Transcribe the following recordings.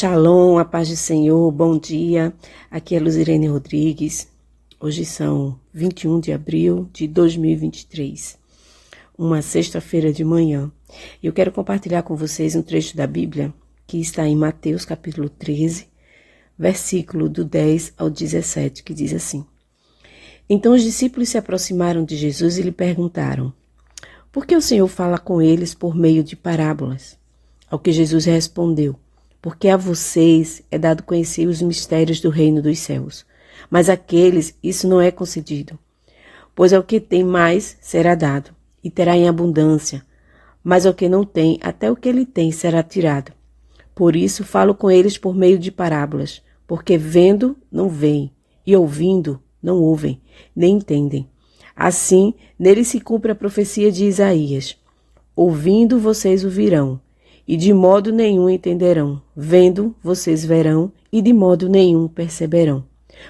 Shalom, a paz do Senhor, bom dia. Aqui é Luzirene Rodrigues. Hoje são 21 de abril de 2023, uma sexta-feira de manhã. Eu quero compartilhar com vocês um trecho da Bíblia que está em Mateus capítulo 13, versículo do 10 ao 17, que diz assim: Então os discípulos se aproximaram de Jesus e lhe perguntaram: Por que o Senhor fala com eles por meio de parábolas? Ao que Jesus respondeu: Porque a vocês é dado conhecer os mistérios do reino dos céus, mas àqueles isso não é concedido. Pois ao que tem mais será dado, e terá em abundância, mas ao que não tem, até o que ele tem será tirado. Por isso falo com eles por meio de parábolas, porque vendo não veem, e ouvindo não ouvem, nem entendem. Assim, nele se cumpre a profecia de Isaías: Ouvindo vocês o virão, e de modo nenhum entenderão. Vendo, vocês verão, e de modo nenhum perceberão.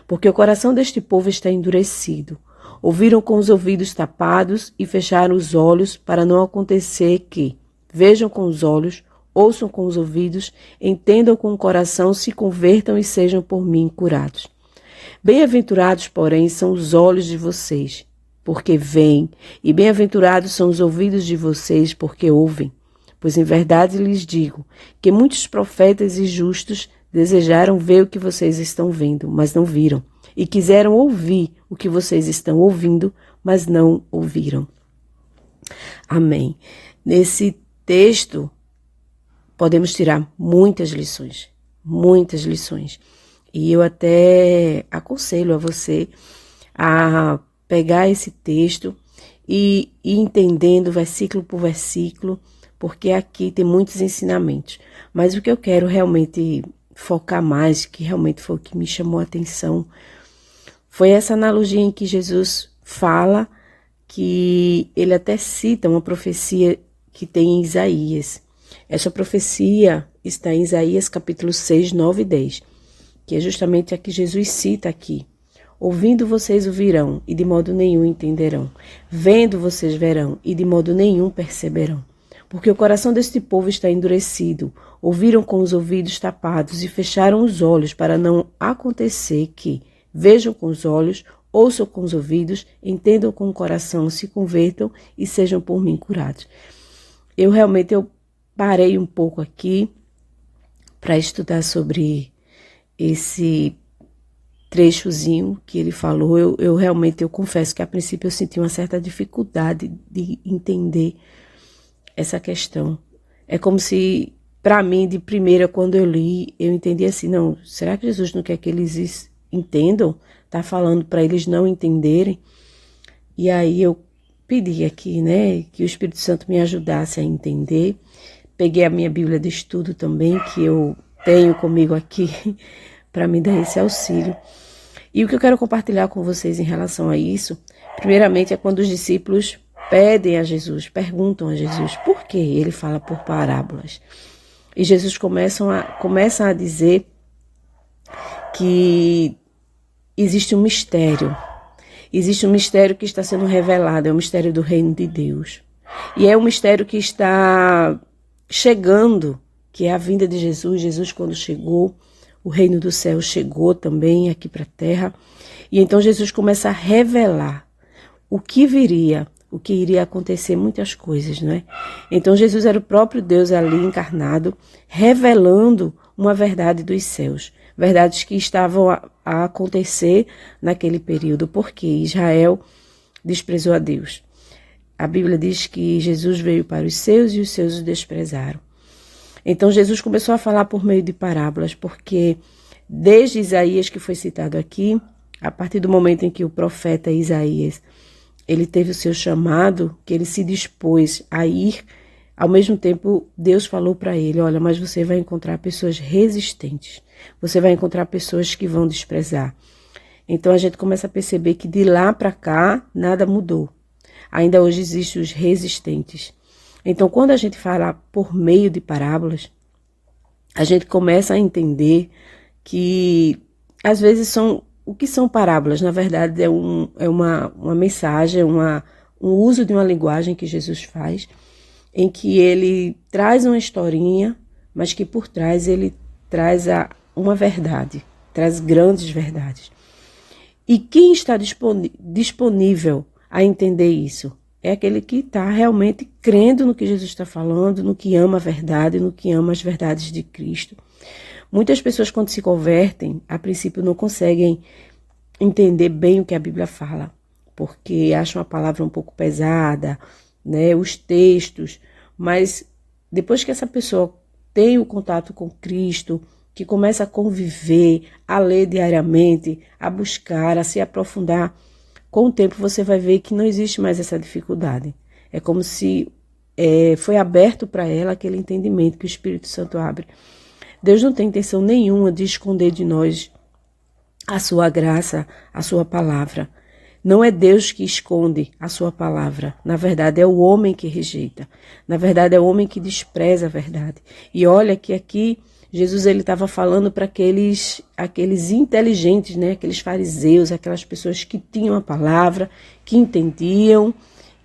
Porque o coração deste povo está endurecido. Ouviram com os ouvidos tapados e fecharam os olhos, para não acontecer que vejam com os olhos, ouçam com os ouvidos, entendam com o coração, se convertam e sejam por mim curados. Bem-aventurados, porém, são os olhos de vocês, porque veem, e bem-aventurados são os ouvidos de vocês, porque ouvem. Pois em verdade lhes digo que muitos profetas e justos desejaram ver o que vocês estão vendo, mas não viram, e quiseram ouvir o que vocês estão ouvindo, mas não ouviram. Amém. Nesse texto, podemos tirar muitas lições. E eu até aconselho a você a pegar esse texto e ir entendendo versículo por versículo, porque aqui tem muitos ensinamentos. Mas o que eu quero realmente focar mais, que realmente foi o que me chamou a atenção, foi essa analogia em que Jesus fala, que ele até cita uma profecia que tem em Isaías. Essa profecia está em Isaías capítulo 6, 9 e 10, que é justamente a que Jesus cita aqui. Ouvindo vocês o virão, e de modo nenhum entenderão. Vendo vocês verão, e de modo nenhum perceberão. Porque o coração deste povo está endurecido. Ouviram com os ouvidos tapados e fecharam os olhos, para não acontecer que vejam com os olhos, ouçam com os ouvidos, entendam com o coração, se convertam e sejam por mim curados. Eu parei um pouco aqui para estudar sobre esse trechozinho que ele falou. Eu confesso que a princípio eu senti uma certa dificuldade de entender essa questão. É como se, para mim, de primeira, quando eu li, eu entendi assim: não, será que Jesus não quer que eles entendam? Está falando para eles não entenderem? E aí eu pedi aqui, que o Espírito Santo me ajudasse a entender. Peguei a minha Bíblia de estudo também, que eu tenho comigo aqui, para me dar esse auxílio. E o que eu quero compartilhar com vocês em relação a isso, primeiramente, é quando os discípulos pedem a Jesus, perguntam a Jesus por que ele fala por parábolas. E Jesus começa a dizer que existe um mistério. Existe um mistério que está sendo revelado, é o mistério do reino de Deus. E é um mistério que está chegando, que é a vinda de Jesus. Jesus, quando chegou, o reino do céu chegou também aqui para a terra. E então Jesus começa a revelar o que viria, o que iria acontecer, muitas coisas, não é? Então Jesus era o próprio Deus ali encarnado, revelando uma verdade dos céus, verdades que estavam a acontecer naquele período, porque Israel desprezou a Deus. A Bíblia diz que Jesus veio para os seus e os seus o desprezaram. Então Jesus começou a falar por meio de parábolas, porque desde Isaías, que foi citado aqui, a partir do momento em que o profeta Isaías ele teve o seu chamado, que ele se dispôs a ir, ao mesmo tempo Deus falou para ele: olha, mas você vai encontrar pessoas resistentes, você vai encontrar pessoas que vão desprezar. Então a gente começa a perceber que de lá para cá nada mudou. Ainda hoje existem os resistentes. Então quando a gente fala por meio de parábolas, a gente começa a entender que às vezes o que são parábolas? Na verdade, é uma mensagem, um uso de uma linguagem que Jesus faz, em que ele traz uma historinha, mas que por trás ele traz uma verdade, traz grandes verdades. E quem está disponível a entender isso? É aquele que está realmente crendo no que Jesus está falando, no que ama a verdade, no que ama as verdades de Cristo. Muitas pessoas, quando se convertem, a princípio não conseguem entender bem o que a Bíblia fala, porque acham a palavra um pouco pesada, né, os textos, mas depois que essa pessoa tem o contato com Cristo, que começa a conviver, a ler diariamente, a buscar, a se aprofundar, com o tempo você vai ver que não existe mais essa dificuldade. É como se foi aberto para ela aquele entendimento que o Espírito Santo abre. Deus não tem intenção nenhuma de esconder de nós a sua graça, a sua palavra. Não é Deus que esconde a sua palavra. Na verdade, é o homem que rejeita. Na verdade, é o homem que despreza a verdade. E olha que aqui Jesus estava falando para aqueles inteligentes, né? Aqueles fariseus, aquelas pessoas que tinham a palavra, que entendiam,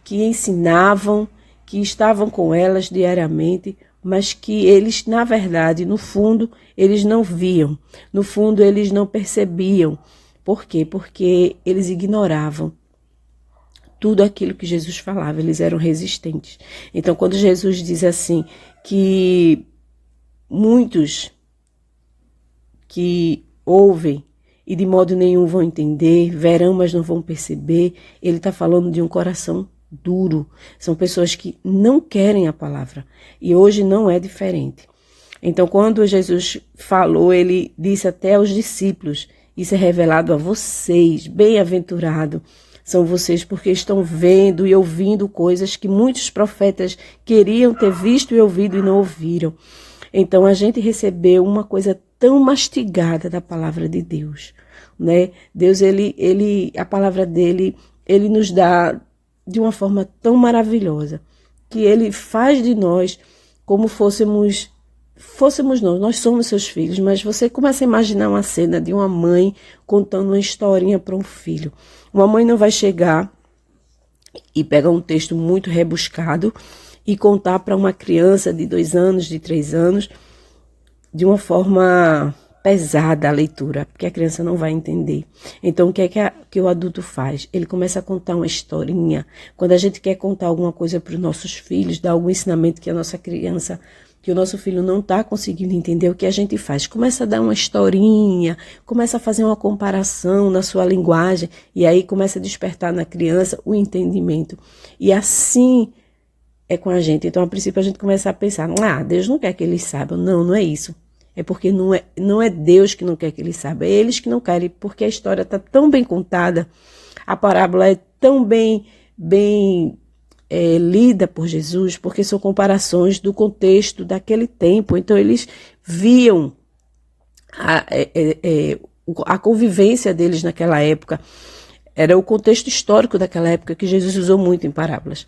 que ensinavam, que estavam com elas diariamente, mas que eles, na verdade, no fundo, eles não viam. No fundo, eles não percebiam. Por quê? Porque eles ignoravam tudo aquilo que Jesus falava, eles eram resistentes. Então, quando Jesus diz assim, que muitos que ouvem e de modo nenhum vão entender, verão, mas não vão perceber, ele está falando de um coração duro. São pessoas que não querem a palavra. E hoje não é diferente. Então, quando Jesus falou, ele disse até aos discípulos, isso é revelado a vocês, bem-aventurado são vocês, porque estão vendo e ouvindo coisas que muitos profetas queriam ter visto e ouvido e não ouviram. Então, a gente recebeu uma coisa tão mastigada da palavra de Deus, né? Deus, a palavra dele, ele nos dá de uma forma tão maravilhosa, que ele faz de nós como fôssemos nós somos seus filhos, mas você começa a imaginar uma cena de uma mãe contando uma historinha para um filho. Uma mãe não vai chegar e pegar um texto muito rebuscado e contar para uma criança de 2 anos, de 3 anos, de uma forma pesada a leitura, porque a criança não vai entender. Então, o que é que o adulto faz? Ele começa a contar uma historinha. Quando a gente quer contar alguma coisa para os nossos filhos, dar algum ensinamento que a nossa criança, que o nosso filho não está conseguindo entender, o que a gente faz? Começa a dar uma historinha, começa a fazer uma comparação na sua linguagem, e aí começa a despertar na criança o entendimento. E assim é com a gente. Então, a princípio, a gente começa a pensar, Deus não quer que eles saibam. Não, não é isso. É porque não é Deus que não quer que eles saibam, é eles que não querem, porque a história está tão bem contada, a parábola é tão bem lida por Jesus, porque são comparações do contexto daquele tempo. Então, eles viam a convivência deles naquela época, era o contexto histórico daquela época que Jesus usou muito em parábolas.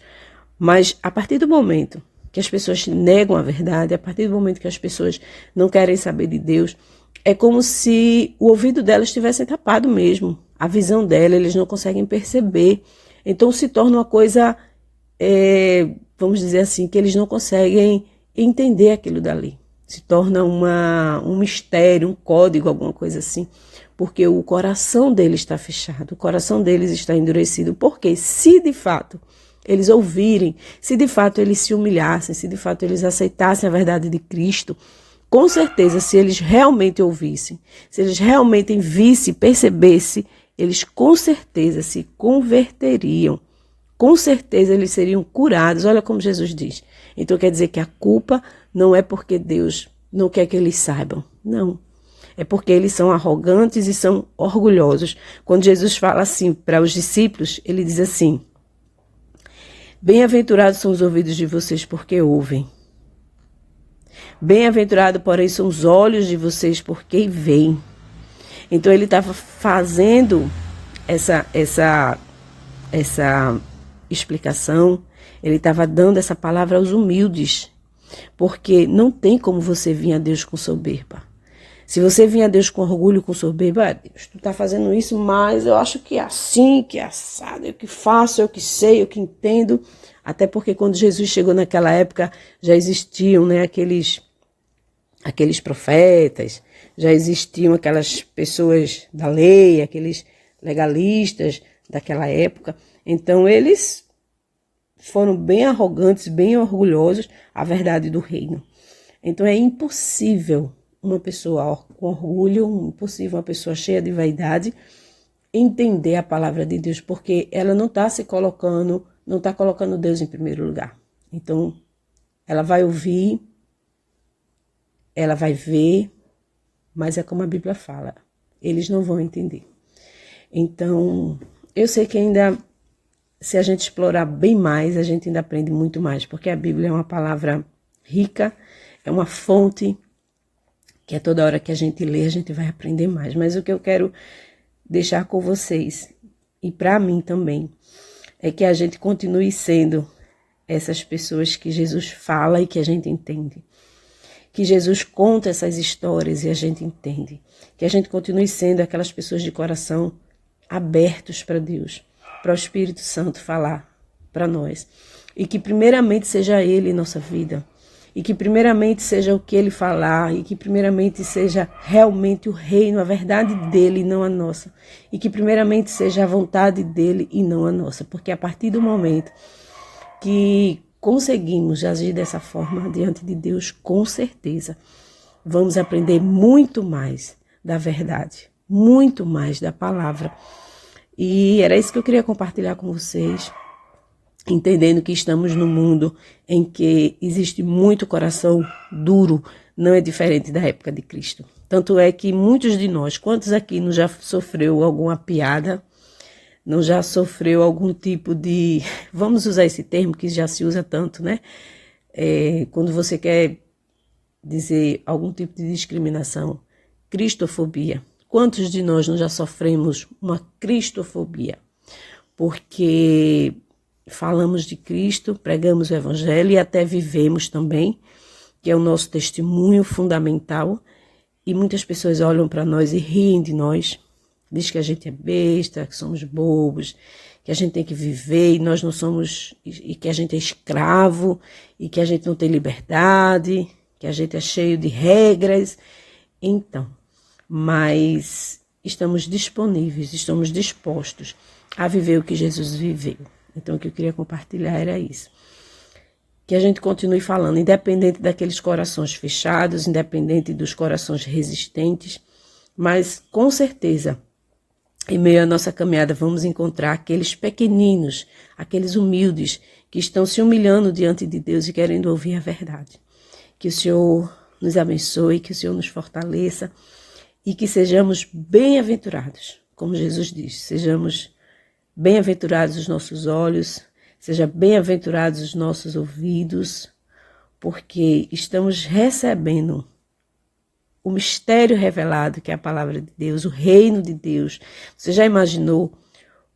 Mas, a partir do momento que as pessoas negam a verdade, a partir do momento que as pessoas não querem saber de Deus, é como se o ouvido delas estivesse tapado mesmo. A visão dela, eles não conseguem perceber. Então se torna uma coisa, vamos dizer assim, que eles não conseguem entender aquilo dali. Se torna um mistério, um código, alguma coisa assim. Porque o coração deles está fechado, o coração deles está endurecido. Porque se de fato eles ouvirem, se de fato eles se humilhassem, se de fato eles aceitassem a verdade de Cristo, com certeza, se eles realmente ouvissem, se eles realmente vissem, percebessem, eles com certeza se converteriam. Com certeza eles seriam curados. Olha como Jesus diz. Então quer dizer que a culpa não é porque Deus não quer que eles saibam. Não. É porque eles são arrogantes e são orgulhosos. Quando Jesus fala assim para os discípulos, ele diz assim: bem-aventurados são os ouvidos de vocês porque ouvem. Bem-aventurado, porém, são os olhos de vocês porque veem. Então, ele estava fazendo essa explicação, ele estava dando essa palavra aos humildes, porque não tem como você vir a Deus com soberba. Se você vir a Deus com orgulho, com soberba, Deus, tu está fazendo isso, mas eu acho que é assim, que é assado, eu que faço, eu que sei, eu que entendo. Até porque quando Jesus chegou naquela época, já existiam, né, aqueles aqueles profetas, já existiam aquelas pessoas da lei, aqueles legalistas daquela época. Então eles foram bem arrogantes, bem orgulhosos à verdade do reino. Então é impossível uma pessoa com orgulho, impossível uma pessoa cheia de vaidade entender a palavra de Deus, porque ela não está se colocando, não está colocando Deus em primeiro lugar. Então ela vai ouvir, ela vai ver, mas é como a Bíblia fala, eles não vão entender. Então, eu sei que ainda, se a gente explorar bem mais, a gente ainda aprende muito mais, porque a Bíblia é uma palavra rica, é uma fonte, que a toda hora que a gente lê, a gente vai aprender mais. Mas o que eu quero deixar com vocês, e para mim também, é que a gente continue sendo essas pessoas que Jesus fala e que a gente entende. Que Jesus conta essas histórias e a gente entende. Que a gente continue sendo aquelas pessoas de coração abertos para Deus, para o Espírito Santo falar para nós. E que primeiramente seja Ele em nossa vida. E que primeiramente seja o que Ele falar. E que primeiramente seja realmente o reino, a verdade dEle e não a nossa. E que primeiramente seja a vontade dEle e não a nossa. Porque a partir do momento que conseguimos agir dessa forma diante de Deus, com certeza vamos aprender muito mais da verdade, muito mais da palavra. E era isso que eu queria compartilhar com vocês, entendendo que estamos num mundo em que existe muito coração duro, não é diferente da época de Cristo. Tanto é que muitos de nós, quantos aqui não já sofreu alguma piada, não já sofreu algum tipo de, vamos usar esse termo que já se usa tanto, né? Quando você quer dizer algum tipo de discriminação, cristofobia. Quantos de nós não já sofremos uma cristofobia? Porque falamos de Cristo, pregamos o Evangelho e até vivemos também, que é o nosso testemunho fundamental, e muitas pessoas olham para nós e riem de nós, diz que a gente é besta, que somos bobos, que a gente tem que viver e nós não somos, e que a gente é escravo, e que a gente não tem liberdade, que a gente é cheio de regras. Então, mas estamos disponíveis, estamos dispostos a viver o que Jesus viveu. Então, o que eu queria compartilhar era isso. Que a gente continue falando, independente daqueles corações fechados, independente dos corações resistentes, mas com certeza, em meio à nossa caminhada, vamos encontrar aqueles pequeninos, aqueles humildes, que estão se humilhando diante de Deus e querendo ouvir a verdade. Que o Senhor nos abençoe, que o Senhor nos fortaleça e que sejamos bem-aventurados, como Jesus diz, sejamos bem-aventurados os nossos olhos, sejam bem-aventurados os nossos ouvidos, porque estamos recebendo o mistério revelado, que é a palavra de Deus, o reino de Deus. Você já imaginou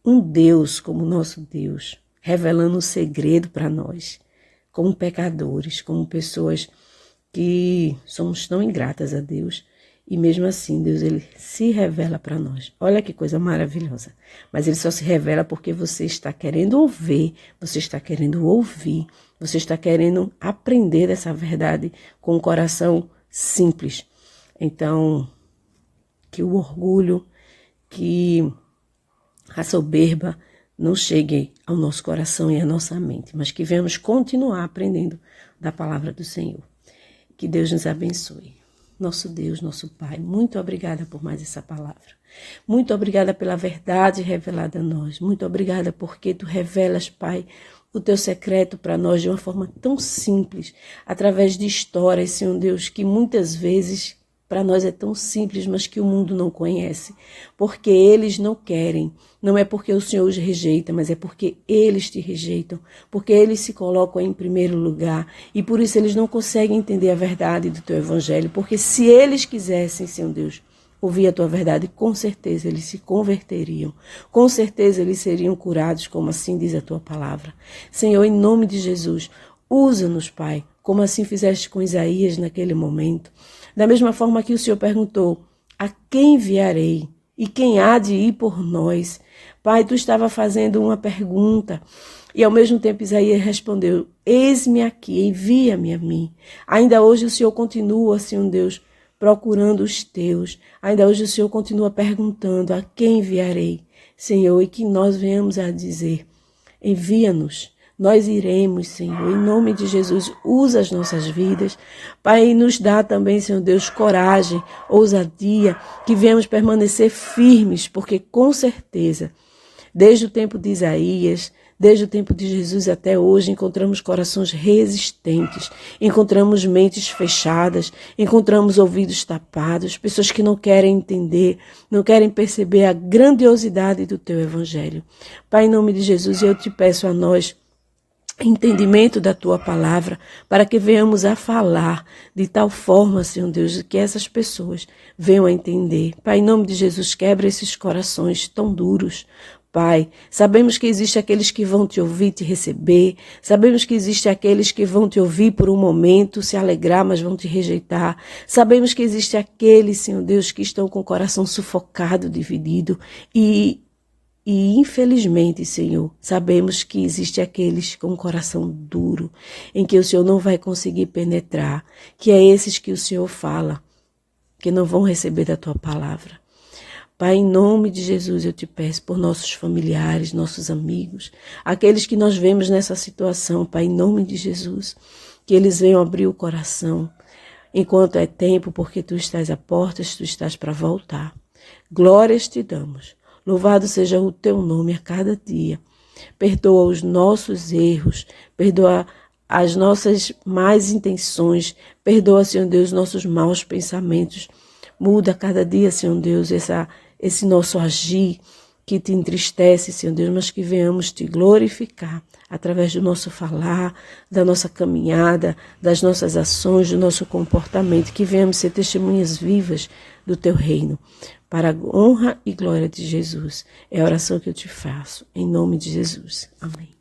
um Deus como o nosso Deus, revelando um segredo para nós, como pecadores, como pessoas que somos tão ingratas a Deus, e mesmo assim Deus ele se revela para nós. Olha que coisa maravilhosa. Mas ele só se revela porque você está querendo ouvir, você está querendo ouvir, você está querendo aprender dessa verdade com um coração simples. Então, que o orgulho, que a soberba não chegue ao nosso coração e à nossa mente, mas que venhamos continuar aprendendo da palavra do Senhor. Que Deus nos abençoe. Nosso Deus, nosso Pai, muito obrigada por mais essa palavra. Muito obrigada pela verdade revelada a nós. Muito obrigada porque Tu revelas, Pai, o Teu secreto para nós de uma forma tão simples, através de histórias, Senhor Deus, que muitas vezes para nós é tão simples, mas que o mundo não conhece, porque eles não querem. Não é porque o Senhor os rejeita, mas é porque eles te rejeitam, porque eles se colocam em primeiro lugar, e por isso eles não conseguem entender a verdade do Teu Evangelho, porque se eles quisessem, Senhor Deus, ouvir a Tua verdade, com certeza eles se converteriam, com certeza eles seriam curados, como assim diz a Tua palavra. Senhor, em nome de Jesus, usa-nos, Pai, como assim fizeste com Isaías naquele momento. Da mesma forma que o Senhor perguntou, a quem enviarei? E quem há de ir por nós? Pai, tu estava fazendo uma pergunta e ao mesmo tempo Isaías respondeu, eis-me aqui, envia-me a mim. Ainda hoje o Senhor continua, Senhor Deus, procurando os teus. Ainda hoje o Senhor continua perguntando, a quem enviarei, Senhor, e que nós venhamos a dizer, envia-nos. Nós iremos, Senhor, em nome de Jesus, usa as nossas vidas. Pai, nos dá também, Senhor Deus, coragem, ousadia, que venhamos permanecer firmes, porque com certeza, desde o tempo de Isaías, desde o tempo de Jesus até hoje, encontramos corações resistentes, encontramos mentes fechadas, encontramos ouvidos tapados, pessoas que não querem entender, não querem perceber a grandiosidade do teu evangelho. Pai, em nome de Jesus, eu te peço a nós, entendimento da tua palavra, para que venhamos a falar de tal forma, Senhor Deus, que essas pessoas venham a entender. Pai, em nome de Jesus, quebra esses corações tão duros. Pai, sabemos que existe aqueles que vão te ouvir, te receber, sabemos que existe aqueles que vão te ouvir por um momento, se alegrar, mas vão te rejeitar, sabemos que existe aqueles, Senhor Deus, que estão com o coração sufocado, dividido e infelizmente, Senhor, sabemos que existe aqueles com o coração duro, em que o Senhor não vai conseguir penetrar, que é esses que o Senhor fala, que não vão receber da tua palavra. Pai, em nome de Jesus, eu te peço por nossos familiares, nossos amigos, aqueles que nós vemos nessa situação, Pai, em nome de Jesus, que eles venham abrir o coração, enquanto é tempo, porque tu estás à porta, tu estás para voltar. Glórias te damos. Louvado seja o teu nome a cada dia. Perdoa os nossos erros, perdoa as nossas más intenções, perdoa, Senhor Deus, nossos maus pensamentos. Muda a cada dia, Senhor Deus, esse nosso agir que te entristece, Senhor Deus, mas que venhamos te glorificar através do nosso falar, da nossa caminhada, das nossas ações, do nosso comportamento, que venhamos ser testemunhas vivas do teu reino, para a honra e glória de Jesus. É a oração que eu te faço, em nome de Jesus. Amém.